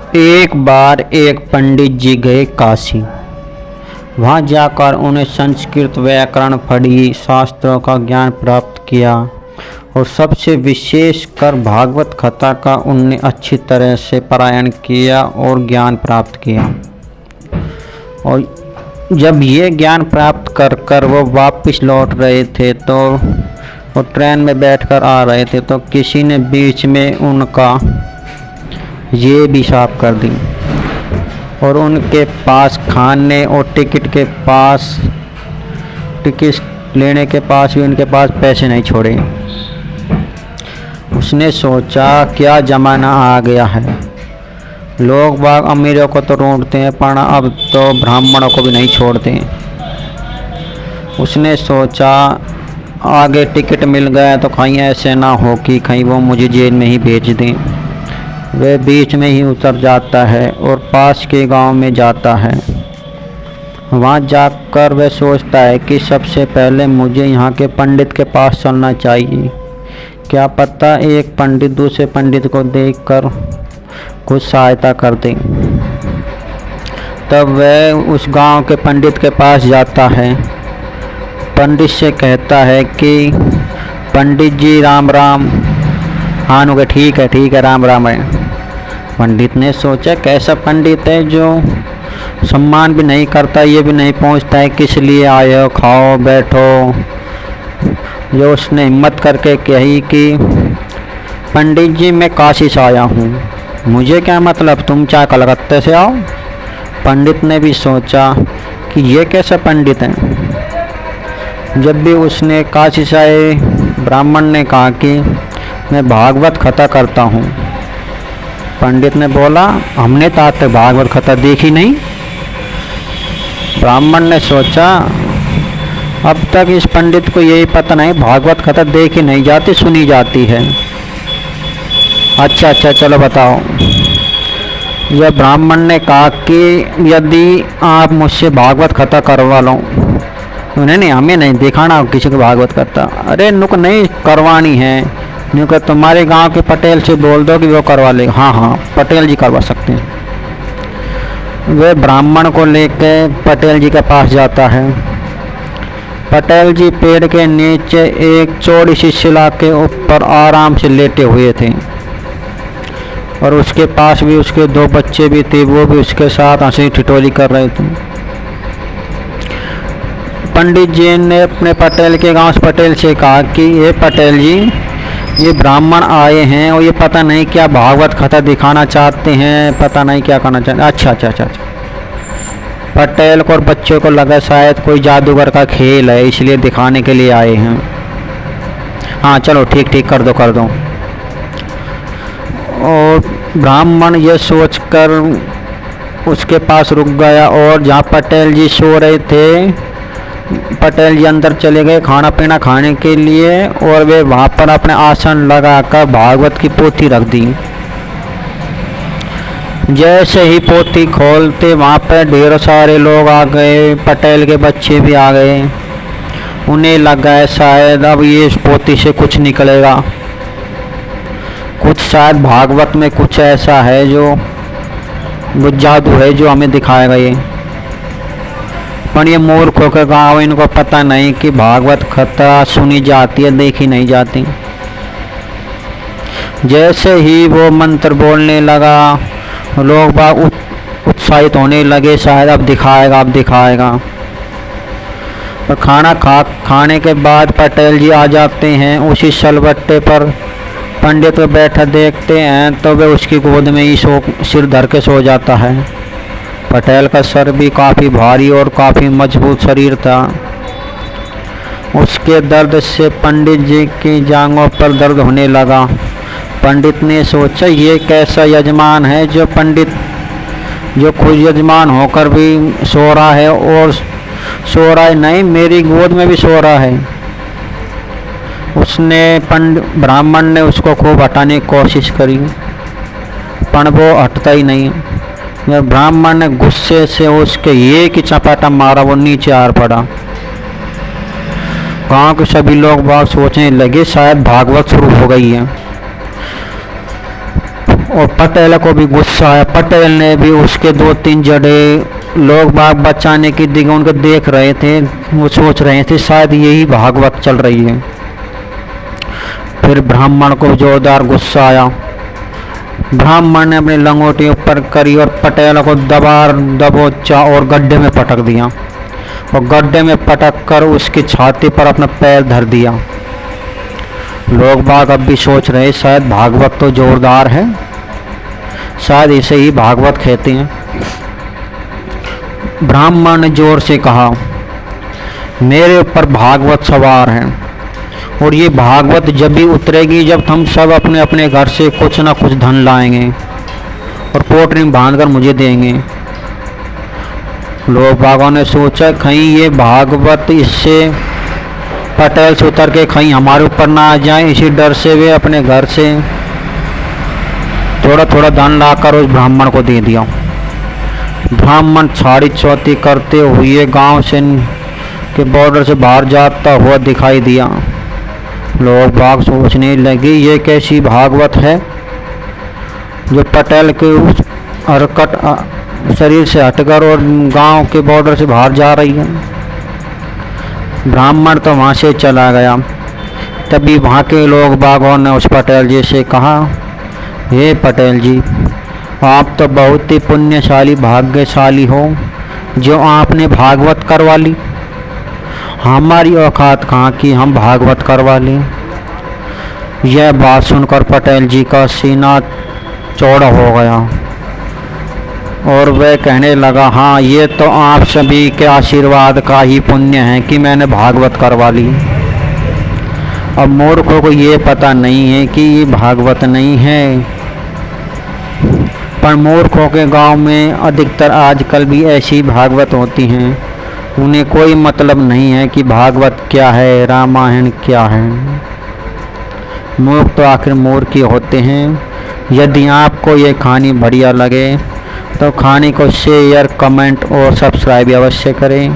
एक बार एक पंडित जी गए काशी। वहां जाकर उन्हें संस्कृत व्याकरण पढ़ी, शास्त्रों का ज्ञान प्राप्त किया और सबसे विशेष कर भागवत कथा का उनने अच्छी तरह से पारायण किया और ज्ञान प्राप्त किया। और जब ये ज्ञान प्राप्त कर वो वापस लौट रहे थे तो वो ट्रेन में बैठकर आ रहे थे तो किसी ने बीच में उनका ये भी साफ कर दी और उनके पास खाने और टिकट लेने के पास भी उनके पास पैसे नहीं छोड़े। उसने सोचा क्या ज़माना आ गया है, लोग बाग अमीरों को तो ढूंढते हैं पर अब तो ब्राह्मणों को भी नहीं छोड़ते। उसने सोचा आगे टिकट मिल गया तो कहीं ऐसे ना हो कि कहीं वो मुझे जेल में ही भेज दें। वह बीच में ही उतर जाता है और पास के गांव में जाता है। वहां जाकर वह सोचता है कि सबसे पहले मुझे यहाँ के पंडित के पास चलना चाहिए, क्या पता एक पंडित दूसरे पंडित को देखकर कुछ सहायता कर दे। तब वह उस गांव के पंडित के पास जाता है। पंडित से कहता है कि पंडित जी राम राम। हाँ नुके ठीक है राम राम है। पंडित ने सोचा कैसा पंडित है जो सम्मान भी नहीं करता, ये भी नहीं पूछता है किस लिए आए हो, खाओ बैठो। जो उसने हिम्मत करके कही कि पंडित जी मैं काशी से आया हूँ, मुझे क्या मतलब, तुम चाहे कलकत्ते से आओ। पंडित ने भी सोचा कि ये कैसा पंडित है। जब भी उसने काशी से आए ब्राह्मण ने कहा कि मैं भागवत कथा करता हूँ। पंडित ने बोला हमने तो आज तक भागवत कथा देखी नहीं। ब्राह्मण ने सोचा अब तक इस पंडित को यही पता नहीं भागवत कथा देखी नहीं जाती, सुनी जाती है। अच्छा चलो बताओ। यह ब्राह्मण ने कहा कि यदि आप मुझसे भागवत कथा करवा लो। नहीं हमें नहीं दिखाना किसी को भागवत कथा। अरे नुक नहीं करवानी है, नुक तुम्हारे गांव के पटेल से बोल दो कि वो करवा लेगा। हाँ पटेल जी करवा सकते हैं। वे ब्राह्मण को लेके पटेल जी के पास जाता है। पटेल जी पेड़ के नीचे एक चौड़ी सी शिला के ऊपर आराम से लेटे हुए थे और उसके पास भी उसके दो बच्चे भी थे, वो भी उसके साथ हंसी ठिठोली कर रहे थे। पंडित जी ने अपने पटेल के गांव से पटेल से कहा कि ये पटेल जी ये ब्राह्मण आए हैं और ये पता नहीं क्या भागवत कथा दिखाना चाहते हैं, पता नहीं क्या करना चाहते। अच्छा। पटेल को और बच्चों को लगा शायद कोई जादूगर का खेल है इसलिए दिखाने के लिए आए हैं। हाँ चलो ठीक कर दो। और ब्राह्मण ये सोचकर उसके पास रुक गया और जहाँ पटेल जी सो रहे थे पटेल जी अंदर चले गए खाना पीना खाने के लिए और वे वहाँ पर अपने आसन लगाकर भागवत की पोथी रख दी। जैसे ही पोथी खोलते वहाँ पर ढेर सारे लोग आ गए, पटेल के बच्चे भी आ गए। उन्हें लगा है शायद अब ये इस पोथी से कुछ निकलेगा, कुछ शायद भागवत में कुछ ऐसा है जो वो जादू है जो हमें दिखाएगा ये। पर ये मूर्खों के गाँव, इनको पता नहीं कि भागवत कथा सुनी जाती है देखी नहीं जाती। जैसे ही वो मंत्र बोलने लगा लोग बाग उत्साहित होने लगे, शायद अब दिखाएगा। और खाने के बाद पटेल जी आ जाते हैं। उसी सलबट्टे पर पंडित को बैठा देखते हैं तो वे उसकी गोद में ही सिर धर के सो जाता है। पटेल का सर भी काफ़ी भारी और काफ़ी मजबूत शरीर था। उसके दर्द से पंडित जी की जांघों पर दर्द होने लगा। पंडित ने सोचा ये कैसा यजमान है जो खुद यजमान होकर भी सो रहा है और सो रहा है नहीं मेरी गोद में भी सो रहा है। ब्राह्मण ने उसको खूब हटाने की कोशिश करी पर वो हटता ही नहीं। ब्राह्मण ने गुस्से से उसके एक ही चपाटा मारा, वो नीचे आर पड़ा। गांव के सभी लोग बात सोचने लगे शायद भागवत शुरू हो गई है और पटेल को भी गुस्सा आया। पटेल ने भी उसके 2-3 जड़े लोग बाग बचाने की दिखे उनको देख रहे थे, वो सोच रहे थे शायद यही भागवत चल रही है। फिर ब्राह्मण को जोरदार गुस्सा आया। ब्राह्मण ने अपनी लंगोटी ऊपर करी और पटेल को दबोचा और गड्ढे में पटक दिया और गड्ढे में पटक कर उसकी छाती पर अपना पैर धर दिया। लोग बाग अब भी सोच रहे शायद भागवत तो जोरदार है, शायद इसे ही भागवत कहते हैं। ब्राह्मण ने जोर से कहा, मेरे ऊपर भागवत सवार है और ये भागवत जब भी उतरेगी जब हम सब अपने अपने घर से कुछ ना कुछ धन लाएंगे और पोटली में बांधकर मुझे देंगे। लोग बागों ने सोचा कहीं ये भागवत इससे पटेल से उतर के कहीं हमारे ऊपर ना आ जाए, इसी डर से वे अपने घर से थोड़ा थोड़ा धन लाकर उस ब्राह्मण को दे दिया। ब्राह्मण छाड़ी चौथी करते हुए गांव से के बॉर्डर से बाहर जाता हुआ दिखाई दिया। लोग बाग सोचने लगे ये कैसी भागवत है जो पटेल के उस हरकत शरीर से हटकर और गांव के बॉर्डर से बाहर जा रही है। ब्राह्मण तो वहाँ से चला गया। तभी वहाँ के लोग बागों ने उस पटेल जी से कहा, हे पटेल जी, आप तो बहुत ही पुण्यशाली भाग्यशाली हो जो आपने भागवत करवा ली। हमारी औकात कहाँ की हम भागवत करवा लें। यह बात सुनकर पटेल जी का सीना चौड़ा हो गया और वह कहने लगा, हाँ ये तो आप सभी के आशीर्वाद का ही पुण्य है कि मैंने भागवत करवा ली। अब मूर्खों को ये पता नहीं है कि ये भागवत नहीं है, पर मूर्खों के गांव में अधिकतर आजकल भी ऐसी भागवत होती हैं। उन्हें कोई मतलब नहीं है कि भागवत क्या है, रामायण क्या है। मूर्ख तो आखिर मूर्ख ही होते हैं। यदि आपको ये कहानी बढ़िया लगे तो कहानी को शेयर, कमेंट और सब्सक्राइब अवश्य करें।